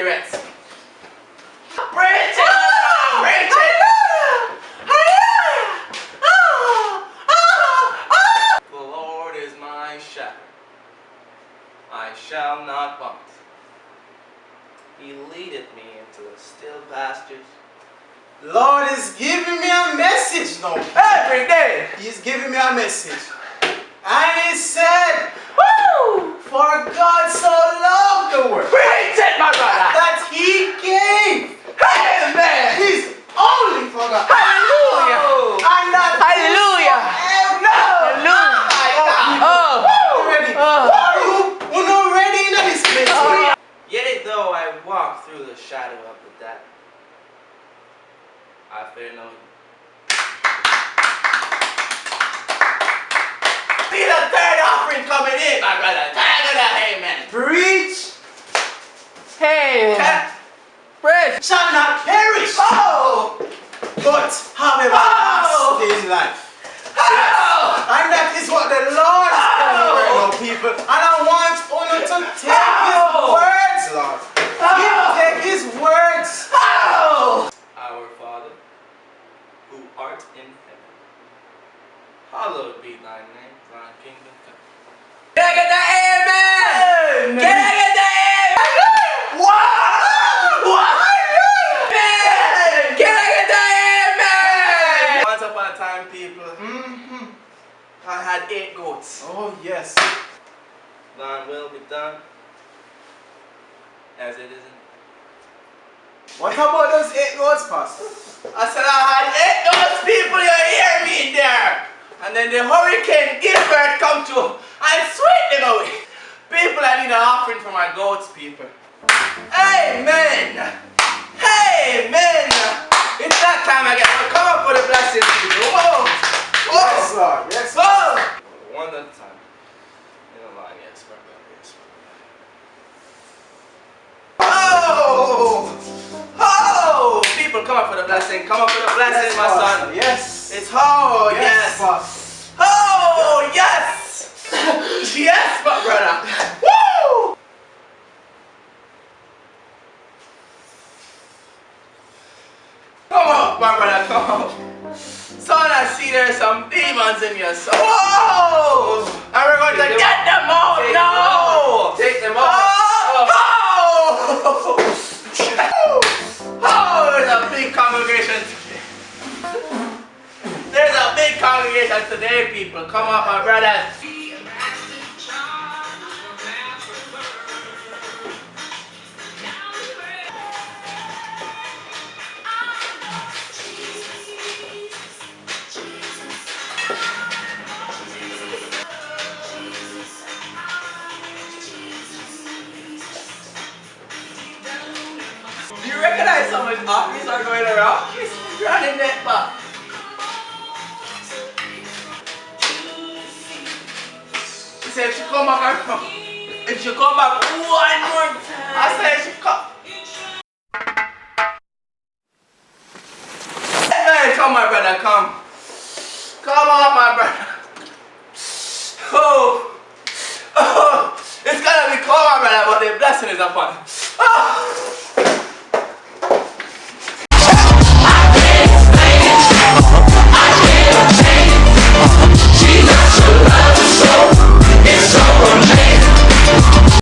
spirits. Preach it! Preach it! The Lord is my shepherd. I shall not want. He leadeth me into the still pastures. Lord is giving me a message now. Every day. He's giving me a message. And he said, woo! For God so loved the world. Preach it, my brother. That he gave. Amen. His only for God. Hallelujah. And that Hallelujah. We're not ready in this place. Yea, though I walk through the shadow of the death, I fear no evil. See the third offering coming in, my brother. Amen. Preach. Hey. Preach. Shall not perish. Oh. But have everlasting life. Yes. And that is what the Lord is telling me right now, people. And I want you to take his words, Lord. Take his words. Our Father, who art in heaven, hallowed be thy name, thy kingdom come. Can I get the amen? Can I get the amen? What? Can I get the amen? Once upon a time, people, I had 8 goats. Oh, yes. Thine will be done as it is in. What about those 8 goats, Pastor? I said I had 8 goats, people, you hear me in there. And then the hurricane Gilbert come to and sweep them away. People, I need an offering for my goats, people. Amen. Amen. It's that time again. Come up for the blessings, people. Whoa. Whoa. Yes, Lord. Yes, Lord. Whoa. One at a time. In a line, yes, my brother, yes, my brother. Oh! People, come up for the blessing. Come up for the blessing, Yes, my Pastor. son. Yes. It's yes. Pastor. Oh, yes. Yes, my brother. Woo! Come on, my brother, come on. Son, I see there's some demons in your soul. Whoa! And we're going to get them out. No! Take them out. Oh, there's a big congregation today. There's a big congregation today, people. Come on, my brothers. You recognize how much armies are going around? He's running that back. He said she come back around. If she come back one more time. I said she come. Hey, come my brother, come. Come on my brother. Oh. It's gonna be cold my brother, but the blessing is upon. Oh.